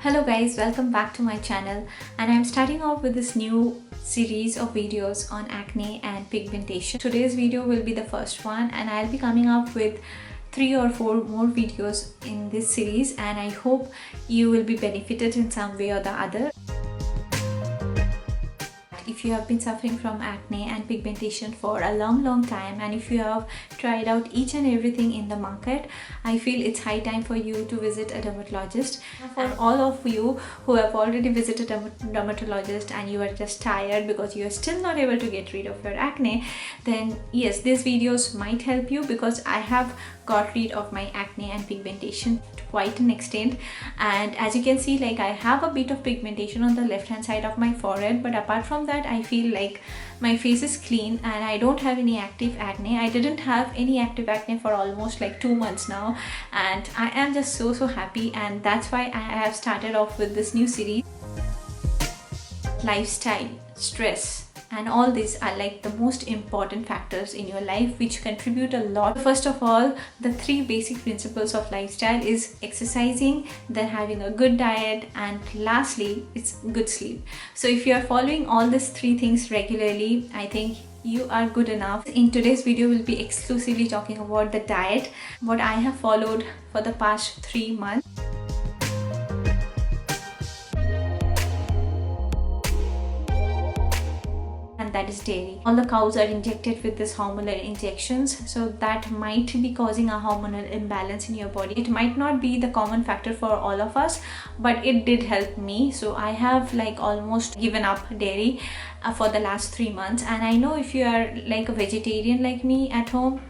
Hello guys, welcome back to my channel, and I'm starting off with this new series of videos on acne and pigmentation. Today's video will be the first one, and I'll be coming up with 3 or 4 more videos in this series, and I hope you will be benefited in some way or the other. If you have been suffering from acne and pigmentation for a long time, and if you have tried out each and everything in the market, I feel it's high time for you to visit a dermatologist. For all of you who have already visited a dermatologist and you are just tired because you are still not able to get rid of your acne, then yes, these videos might help you, because I have got rid of my acne and pigmentation to quite an extent. And as you can see, like, I have a bit of pigmentation on the left hand side of my forehead, but apart from that I feel like my face is clean and I don't have any active acne. I didn't have any active acne for almost like 2 months now, and I am just so happy, and that's why I have started off with this new series. Lifestyle, stress, and all these are like the most important factors in your life which contribute a lot. First of all, the 3 basic principles of lifestyle is exercising, then having a good diet, and lastly it's good sleep. So if you are following all these 3 things regularly, I think you are good enough. In today's video, we'll be exclusively talking about the diet, what I have followed for the past 3 months. And that is dairy. All the cows are injected with this hormonal injections, so that might be causing a hormonal imbalance in your body. It might not be the common factor for all of us, but it did help me. So I have like almost given up dairy for the last 3 months. And I know if you are like a vegetarian like me at home,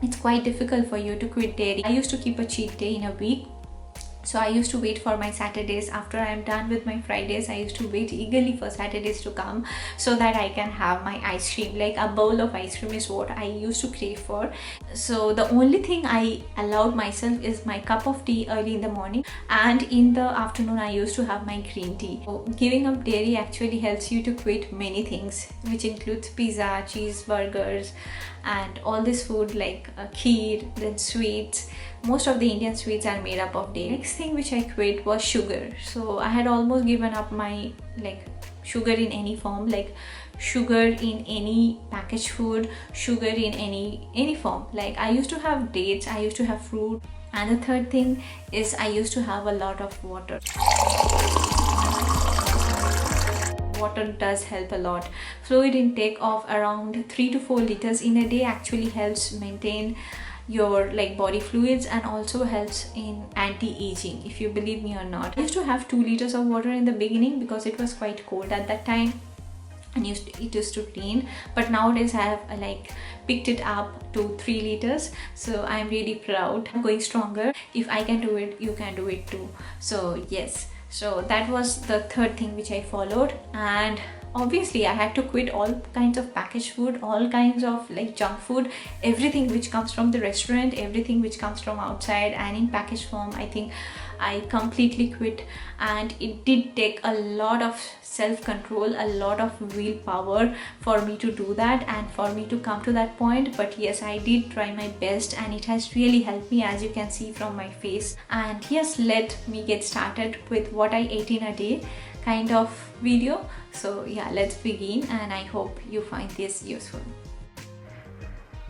it's quite difficult for you to quit dairy. I used to keep a cheat day in a week. So I used to wait for my Saturdays. After I'm done with my Fridays, I used to wait eagerly for Saturdays to come so that I can have my ice cream. Like a bowl of ice cream is what I used to crave for. So the only thing I allowed myself is my cup of tea early in the morning, and in the afternoon I used to have my green tea. So giving up dairy actually helps you to quit many things, which includes pizza, cheeseburgers, and all this food like kheer, then sweets. Most of the Indian sweets are made up of dairy. Next thing which I quit was sugar. So I had almost given up my sugar in any form, like sugar in any packaged food, sugar in any form. Like I used to have dates, I used to have fruit, and the third thing is I used to have a lot of water. Water does help a lot. Fluid intake of around 3 to 4 liters in a day actually helps maintain your body fluids, and also helps in anti-aging, if you believe me or not. I used to have 2 liters of water in the beginning because it was quite cold at that time and it used to rain, but nowadays I have picked it up to 3 liters. So I'm really proud. I'm going stronger. If I can do it, you can do it too. So yes, so that was the third thing which I followed. And obviously I had to quit all kinds of packaged food, all kinds of junk food, everything which comes from the restaurant, everything which comes from outside and in packaged form. I think I completely quit, and it did take a lot of self-control, a lot of willpower for me to do that and for me to come to that point. But yes, I did try my best, and it has really helped me, as you can see from my face. And yes, let me get started with what I ate in a day kind of video. So yeah, let's begin, and I hope you find this useful.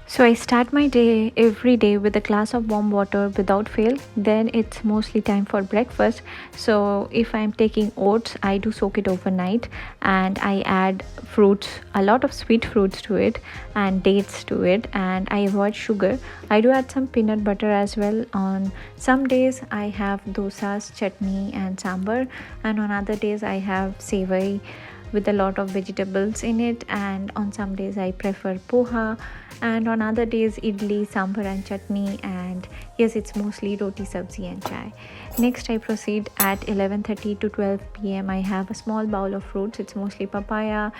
So I start my day every day with a glass of warm water without fail. Then it's mostly time for breakfast. So if I'm taking oats, I do soak it overnight, and I add fruits, a lot of sweet fruits to it, and dates to it, and I avoid sugar. I do add some peanut butter as well. On some days I have dosas, chutney and sambar, and on other days I have savory with a lot of vegetables in it, and on some days I prefer poha, and on other days idli, sambar and chutney, and yes, it's mostly roti, sabzi and chai. Next I proceed at 11:30 to 12 p.m. I have a small bowl of fruits. It's mostly papaya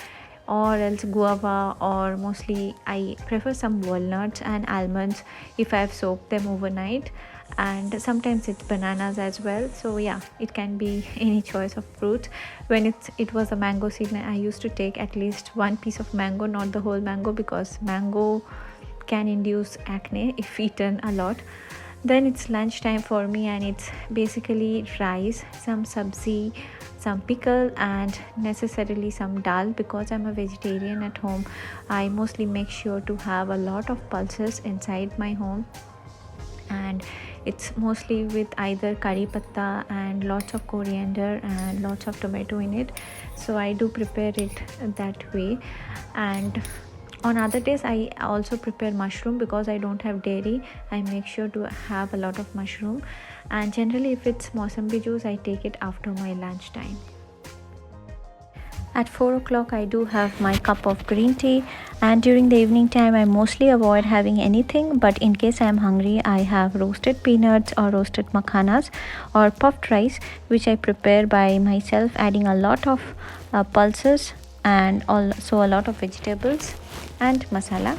or else guava, or mostly I prefer some walnuts and almonds if I have soaked them overnight, and sometimes it's bananas as well. So yeah, it can be any choice of fruit. When it was a mango season, I used to take at least 1 piece of mango, not the whole mango, because mango can induce acne if eaten a lot. Then it's lunchtime for me, and it's basically rice, some sabzi, some pickle, and necessarily some dal. Because I'm a vegetarian at home, I mostly make sure to have a lot of pulses inside my home, and it's mostly with either curry patta and lots of coriander and lots of tomato in it. So I do prepare it that way. And on other days I also prepare mushroom, because I don't have dairy. I make sure to have a lot of mushroom, and generally if it's mosambi juice, I take it after my lunchtime. At 4 o'clock, I do have my cup of green tea, and during the evening time, I mostly avoid having anything. But in case I am hungry, I have roasted peanuts or roasted makhanas or puffed rice, which I prepare by myself, adding a lot of pulses and also a lot of vegetables and masala.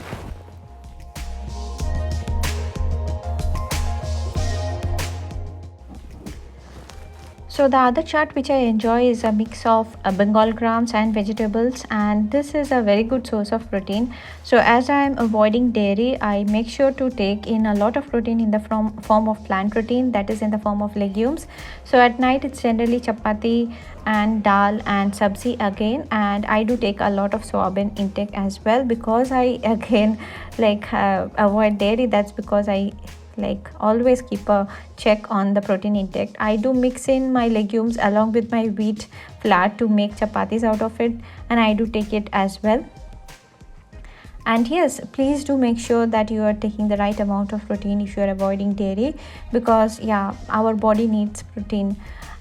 So the other chaat which I enjoy is a mix of Bengal grams and vegetables, and this is a very good source of protein. So as I am avoiding dairy, I make sure to take in a lot of protein in the form of plant protein, that is in the form of legumes. So at night it's generally chapati and dal and sabzi again, and I do take a lot of soybean intake as well, because I again avoid dairy. That's because I always keep a check on the protein intake. I do mix in my legumes along with my wheat flour to make chapatis out of it, and I do take it as well. And yes, please do make sure that you are taking the right amount of protein if you are avoiding dairy, because our body needs protein.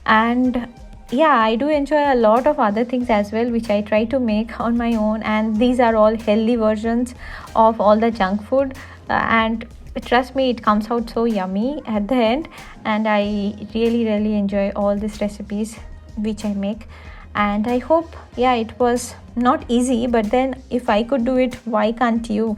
And I do enjoy a lot of other things as well, which I try to make on my own, and these are all healthy versions of all the junk food. And trust me, it comes out so yummy at the end, and I really enjoy all these recipes which I make. And I hope it was not easy, but then if I could do it, why can't you?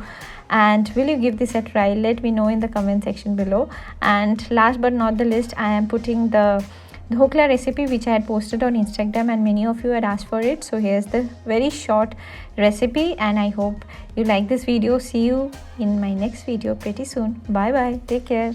And will you give this a try? Let me know in the comment section below. And last but not the least, I am putting the dhokla recipe which I had posted on Instagram, and many of you had asked for it. So here's the very short recipe, and I hope you like this video. See you in my next video pretty soon. Bye bye, take care.